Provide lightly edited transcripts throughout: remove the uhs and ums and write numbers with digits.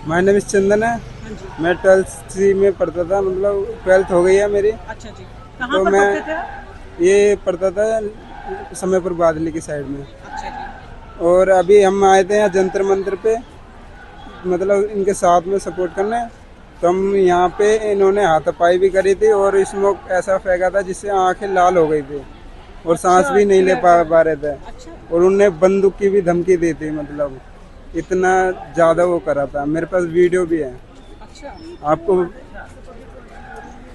My name is चंदन है। हाँ जी। मैं 12th में पढ़ता था, मतलब 12th हो गई है मेरी। अच्छा जी। कहाँ तो पर मैं पढ़ते थे आप? ये पढ़ता था समयपुर बादली की साइड में। अच्छा जी। और अभी हम आए थे यहाँ जंतर मंतर पे, मतलब इनके साथ में सपोर्ट करने। तो हम यहाँ पे इन्होंने हाथापाई भी करी थी और स्मोक ऐसा फेंका था जिससे आंखें लाल हो गई थी और सांस अच्छा, भी नहीं ले टीयर पा रहे थे। अच्छा। और उनने बंदूक की भी धमकी दी थी, मतलब इतना ज़्यादा वो करा था। मेरे पास वीडियो भी है। अच्छा। आपको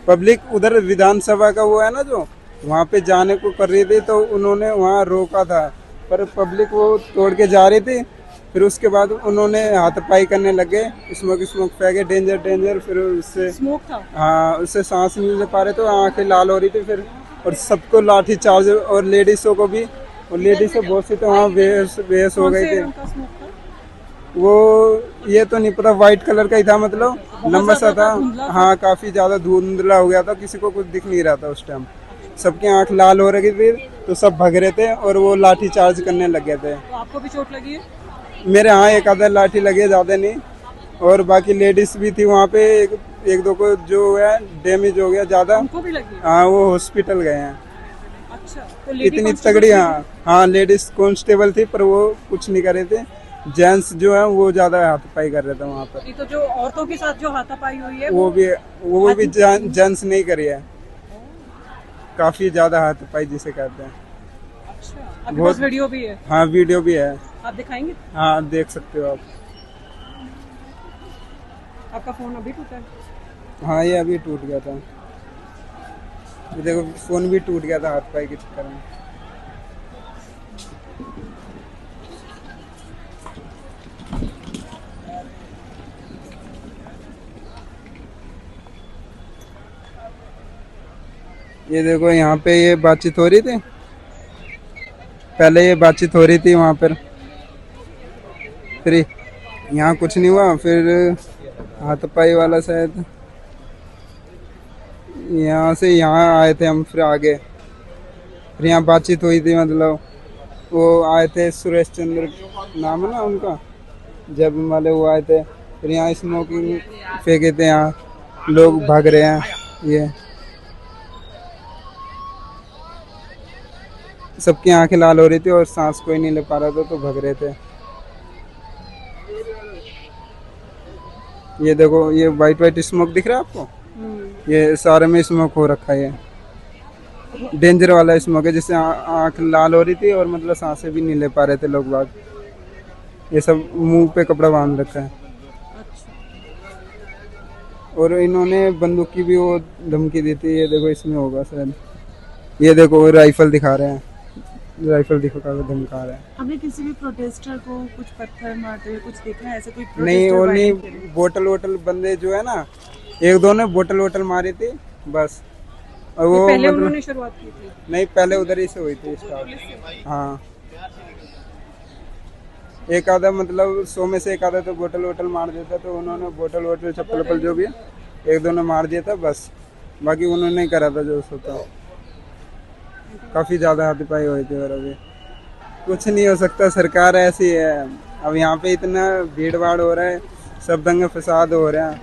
पब्लिक उधर विधानसभा का वो है ना, जो वहाँ पे जाने को कर रही थी, तो उन्होंने वहाँ रोका था, पर पब्लिक वो तोड़ के जा रही थी। फिर उसके बाद उन्होंने हाथापाई करने लगे, स्मोक स्मोक फेंके, डेंजर डेंजर। फिर उससे, स्मोक था। हाँ, उससे सांस नहीं ले पा रहे, तो आंखें लाल हो रही थी फिर। और सबको लाठी चार्ज, और लेडीज़ों को भी। और लेडीज़ बहुत सी तो वहाँ बेहोश बेहोश हो कौन गए से थे। रंग का स्मोक था? वो ये तो नहीं पता, वाइट कलर का ही था, मतलब बहुत लंबा सा ज्यादा था। था, धुंधला था। हाँ, काफी ज्यादा धुंधला हो गया था, किसी को कुछ दिख नहीं रहा था उस टाइम। अच्छा। सबकी आंख लाल हो रही थी, तो सब भग रहे थे और वो लाठी चार्ज करने लग गए थे। तो आपको भी चोट लगी है? मेरे यहाँ एक आधा लाठी लगे, ज्यादा नहीं। और बाकी लेडीज भी थी वहाँ पे, एक दो को जो है डैमेज हो गया ज्यादा। उनको भी लगी है? हाँ, वो हॉस्पिटल गए हैं। अच्छा, तो लेडी इतनी कांस्टेबल तगड़ी, भी थी? हाँ हाँ, लेडीज कांस्टेबल थी, पर वो कुछ नहीं कर रहे थे। जेंट्स जो है वो ज्यादा हाथापाई कर रहे थे वहाँ पर। ये तो जो औरतों के साथ जो हाथापाई हुई है वो भी आदमी- जेंट्स नहीं करी है। काफी ज्यादा हाथापाई जिसे कहते हैं। अच्छा, आपके बहुत। पास वीडियो भी है? हाँ, वीडियो भी है। आप दिखाएंगे? हाँ, देख सकते हो आप। आपका फोन अभी टूटा है? हाँ, ये अभी टूट गया था। ये देखो, फोन भी टूट गया था हाथापाई के चक्कर में। ये देखो, यहाँ पे ये बातचीत हो रही थी, पहले ये बातचीत हो रही थी वहाँ पर। फिर यहाँ कुछ नहीं हुआ, फिर हाथापाई वाला शायद यहाँ से यहाँ आए थे हम, फिर आगे। फिर यहाँ बातचीत हुई थी, मतलब वो आए थे, सुरेश चंद्र नाम है ना उनका, जब वाले वो आए थे। फिर यहाँ स्मोकिंग फेंके थे, यहाँ लोग भाग रहे हैं। ये सबकी आंखें लाल हो रही थी और सांस कोई नहीं ले पा रहा था, तो भाग रहे थे। ये देखो, ये वाइट वाइट स्मोक दिख रहा है आपको? ये सारे में स्मोक हो रखा है। ये डेंजर वाला स्मोक है, जिससे आंख लाल हो रही थी और मतलब सांसें भी नहीं ले पा रहे थे लोग बाग। ये सब मुंह पे कपड़ा बांध रखा है। अच्छा। और इन्होंने बंदूक की भी वो धमकी दी थी। ये देखो, इसमें होगा शायद। ये देखो, राइफल दिखा रहे हैं, राइफल दिखा कर धमका रहे हैं। हमने किसी भी प्रोटेस्टर को कुछ पत्थर मारते हुए कुछ देखा है? ऐसे कोई नहीं, प्रोटेस्टर वो नहीं, वायलेंट करे? बोतल वोटल बंदे जो है ना, एक दो ने बोतल वोटल मारी थी बस। और ये वो पहले मतलब उन्होंने शुरुआत की थी? नहीं, पहले उधर ही से हुई थी स्टार्ट। पुलिस से? हाँ, एक आधा, मतलब 100 में से एक आधा तो बोतल वोटल मार देता, तो उन्होंने बोतल वोटल चप्पल वप्पल जो भी है, एक दो ने मार दिया था बस। बाकी उन्होंने नहीं करा था जो सोचा। काफ़ी ज़्यादा हाथापाई हुई थी। और अभी कुछ नहीं हो सकता, सरकार ऐसी है। अब यहाँ पे इतना भीड़ भाड़ हो रहा है, सब दंगे फसाद हो रहे हैं।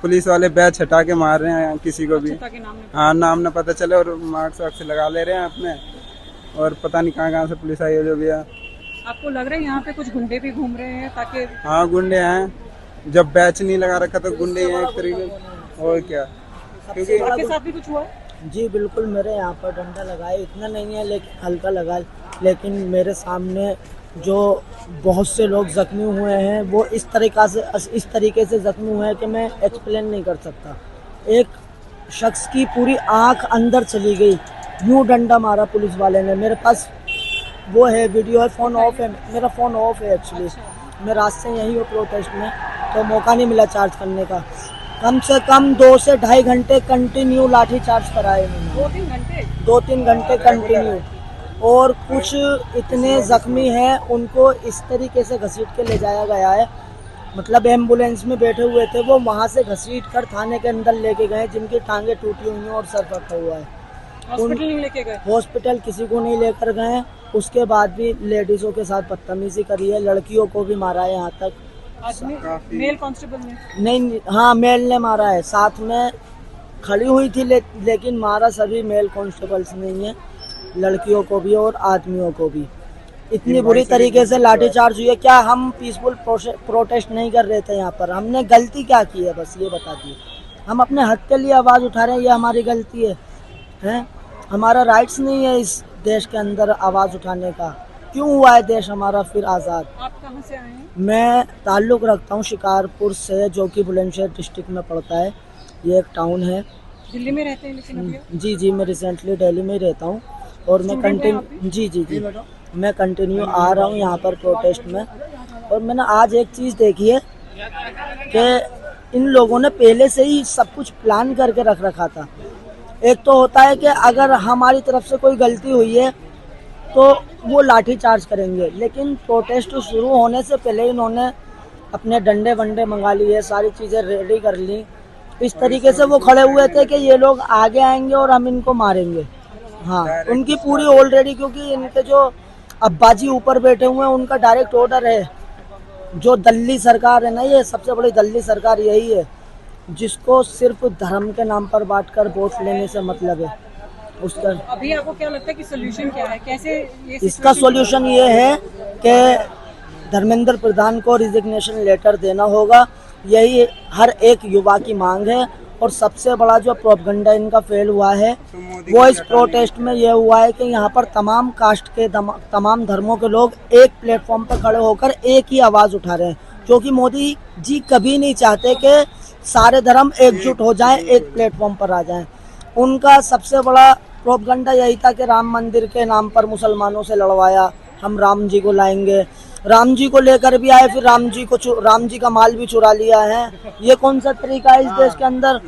पुलिस वाले बैच हटा के मार रहे हैं किसी को भी। स्वच्छता के नाम में? हाँ, नाम ना पता चले, और मार्क्स वार्क्स लगा ले रहे हैं अपने। और पता नहीं कहाँ कहाँ से पुलिस आई है जो भी है। आपको लग रहा है यहाँ पे कुछ गुंडे भी घूम रहे हैं ताकि? हाँ, गुंडे हैं। जब बैच नहीं लगा रखा तो गुंडे ही हैं एक तरीके से। और क्या, क्योंकि आपके साथ भी कुछ हुआ है? जी बिल्कुल, मेरे यहाँ पर डंडा लगा है, इतना नहीं है लेकिन हल्का लगा है। लेकिन मेरे सामने जो बहुत से लोग जख्मी हुए हैं, वो इस तरीके से जख्मी हुए हैं कि मैं एक्सप्लेन नहीं कर सकता। एक शख्स की पूरी आंख अंदर चली गई, यूं डंडा मारा पुलिस वाले ने। मेरे पास वो है, वीडियो है, फ़ोन ऑफ है, मेरा फ़ोन ऑफ है एक्चुअली। मैं रात से यहीं हूँ प्रोटेस्ट में, तो मौका नहीं मिला चार्ज करने का। कम से कम 2 से ढाई घंटे कंटिन्यू लाठी चार्ज कराए मैंने। 2-3 घंटे? 2-3 घंटे कंटिन्यू। और कुछ इतने जख्मी हैं, उनको इस तरीके से घसीट के ले जाया गया है, मतलब एम्बुलेंस में बैठे हुए थे, वो वहाँ से घसीट कर थाने के अंदर लेके गए, जिनकी टांगे टूटी हुई हैं और सर फटा हुआ है। हॉस्पिटल नहीं लेके गए? हॉस्पिटल किसी को नहीं लेकर गए। उसके बाद भी लेडीज़ों के साथ बदतमीजी करी है, लड़कियों को भी मारा है यहाँ तक। आदमी काफी- मेल कांस्टेबल ने नहीं, हाँ मेल ने मारा है, साथ में खड़ी हुई थी लेकिन मारा सभी मेल कांस्टेबल्स नहीं है, लड़कियों को भी और आदमियों को भी। इतनी बुरी तरीके से लाठीचार्ज हुई है। क्या हम पीसफुल प्रोटेस्ट नहीं कर रहे थे यहाँ पर? हमने गलती क्या की है, बस ये बता दिए। हम अपने हक के लिए आवाज़ उठा रहे हैं, ये हमारी गलती है, हैं? हमारा राइट्स नहीं है इस देश के अंदर आवाज़ उठाने का। क्यों हुआ है देश हमारा फिर आज़ाद? आप कहाँ से आए हैं? मैं ताल्लुक़ रखता हूँ शिकारपुर से, जो कि बुलंदशहर डिस्ट्रिक्ट में पड़ता है। ये एक टाउन है। दिल्ली में रहते हैं लेकिन अभी आप? जी, मैं रिसेंटली दिल्ली में ही रहता हूँ और मैं Student हैं आप कंटिन्यू जी मैं कंटिन्यू आ रहा हूँ यहाँ पर प्रोटेस्ट में। और मैंने आज एक चीज़ देखी है कि इन लोगों ने पहले से ही सब कुछ प्लान करके रख रखा था। एक तो होता है कि अगर हमारी तरफ से कोई गलती हुई है तो वो लाठी चार्ज करेंगे, लेकिन प्रोटेस्ट शुरू होने से पहले इन्होंने अपने डंडे वंडे मंगा लिए, सारी चीज़ें रेडी कर ली। इस तरीके से वो खड़े हुए थे कि ये लोग आगे आएंगे और हम इनको मारेंगे। हाँ, उनकी पूरी ऑलरेडी, क्योंकि इनके जो अब्बाजी ऊपर बैठे हुए हैं उनका डायरेक्ट ऑर्डर है। जो दिल्ली सरकार है ना, ये सबसे बड़ी दिल्ली सरकार यही है जिसको सिर्फ धर्म के नाम पर बांटकर वोट लेने से मतलब है। उसका अभी आपको क्या लगता है कि सोल्यूशन क्या है, कैसे ये इसका सॉल्यूशन ये है कि धर्मेंद्र प्रधान को रिजिग्नेशन लेटर देना होगा। यही हर एक युवा की मांग है। और सबसे बड़ा जो प्रोपगंडा इनका फेल हुआ है वो इस प्रोटेस्ट में ये हुआ है कि यहाँ पर तमाम कास्ट के तमाम धर्मों के लोग एक प्लेटफॉर्म पर खड़े होकर एक ही आवाज़ उठा रहे हैं, क्योंकि मोदी जी कभी नहीं चाहते कि सारे धर्म एकजुट हो जाएं, एक प्लेटफॉर्म पर आ जाएं। उनका सबसे बड़ा प्रोपगंडा यही था कि राम मंदिर के नाम पर मुसलमानों से लड़वाया, हम राम जी को लाएंगे, राम जी को लेकर भी आए, फिर राम जी का माल भी चुरा लिया है। ये कौन सा तरीका है इस देश के अंदर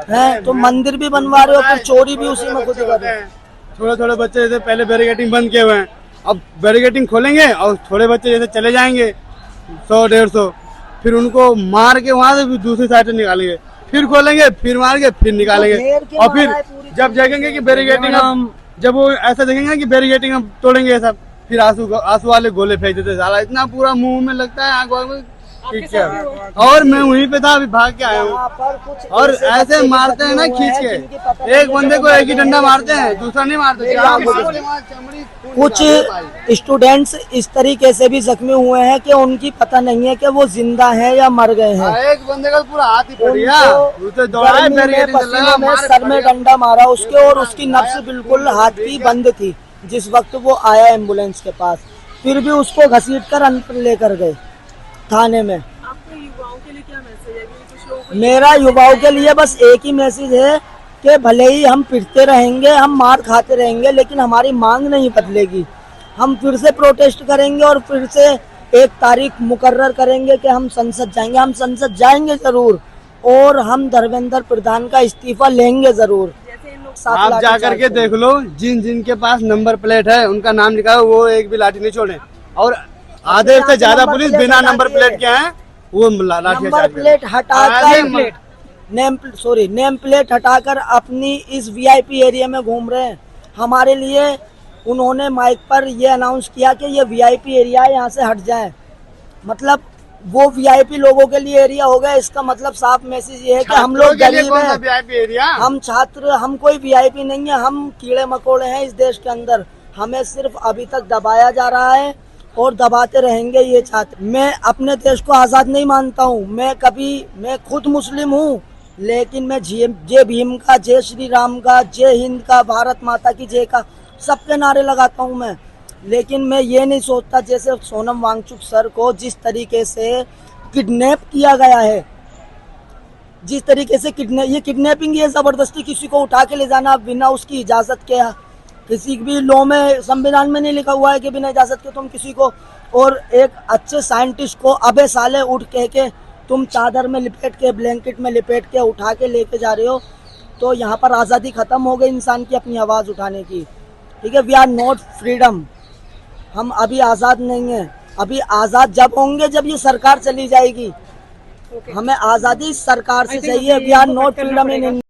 है? तो मंदिर भी बनवा रहे हो, फिर चोरी भी उसी में खुद कर रहे हैं। थोड़े थोड़े बच्चे जैसे पहले बैरिकेटिंग बंद किए हुए हैं, अब बैरिकेटिंग खोलेंगे और थोड़े बच्चे जैसे चले जाएंगे 100-150, फिर उनको मार के वहां से भी दूसरी साइड से निकालेंगे, फिर खोलेंगे, फिर मार के फिर निकालेंगे। और फिर जब देखेंगे कि बैरिकेटिंग हम, जब वो ऐसा देखेंगे कि बैरिकेटिंग हम तोड़ेंगे सब, फिर आंसू वाले गोले फेंक देते। साला इतना पूरा मुंह में लगता है, आंखों में ठीक है। और मैं वहीं पे था, अभी भाग के आया हूँ। और ऐसे मारते हैं ना खींच के, एक बंदे को एक ही डंडा मारते हैं, दूसरा नहीं मारते। कुछ स्टूडेंट्स इस तरीके से भी जख्मी हुए हैं कि उनकी पता नहीं है कि वो जिंदा हैं या मर गए हैं। एक बंदे का पूरा हाथ ही फट गया, पसीने में सर में डंडा मारा उसके, और उसकी नब्ज बिल्कुल हाथ की बंद थी जिस वक्त वो आया एम्बुलेंस के पास। फिर भी उसको घसीटकर अंदर लेकर गए थाने में। आपके युवाओं के लिए क्या मैसेज है? कुछ लोगों को मेरा युवाओं के लिए बस एक ही मैसेज है कि भले ही हम पिटते रहेंगे, हम मार खाते रहेंगे, लेकिन हमारी मांग नहीं बदलेगी। हम फिर से प्रोटेस्ट करेंगे और फिर से एक तारीख मुकर्रर करेंगे कि हम संसद जाएंगे। हम संसद जाएंगे जरूर, और हम धर्मेंद्र प्रधान का इस्तीफा लेंगे जरूर। आप जा करके देख लो, जिन के पास नंबर प्लेट है उनका नाम लिखा है, वो एक भी लाठी नहीं छोड़े। और आधे से ज्यादा पुलिस बिना नंबर प्लेट के हैं, वो लाठी नंबर प्लेट हटाकर नेम प्लेट हटाकर अपनी इस वीआईपी एरिया में घूम रहे हैं। हमारे लिए उन्होंने माइक पर ये अनाउंस किया कि ये वीआईपी एरिया है, यहाँ से हट जाएं। मतलब वो वीआईपी लोगों के लिए एरिया हो गया। इसका मतलब साफ मैसेज ये है कि हम लोग गरीब हैं, हम छात्र, हम कोई वीआईपी नहीं है, हम कीड़े मकोड़े हैं इस देश के अंदर। हमें सिर्फ अभी तक दबाया जा रहा है और दबाते रहेंगे ये छात्र। मैं अपने देश को आज़ाद नहीं मानता हूँ। मैं खुद मुस्लिम हूँ, लेकिन मैं जय भीम का, जय श्री राम का, जय हिंद का, भारत माता की जय का सबके नारे लगाता हूँ मैं। लेकिन मैं ये नहीं सोचता जैसे सोनम वांगचुक सर को जिस तरीके से किडनैप किया गया है, जिस तरीके से ये किडनैपिंग है, जबरदस्ती किसी को उठा के ले जाना बिना उसकी इजाजत के। किसी भी लॉ में, संविधान में नहीं लिखा हुआ है कि बिना इजाजत के तुम किसी को, और एक अच्छे साइंटिस्ट को अबे साले उठ के तुम चादर में लिपेट के, ब्लैंकेट में लिपेट के उठा के लेके जा रहे हो। तो यहाँ पर आज़ादी खत्म हो गई इंसान की अपनी आवाज़ उठाने की। ठीक है, वी आर नॉट फ्रीडम। हम अभी आज़ाद नहीं हैं। अभी आज़ाद जब होंगे जब ये सरकार चली जाएगी। हमें आज़ादी सरकार से चाहिए। We are not freedom in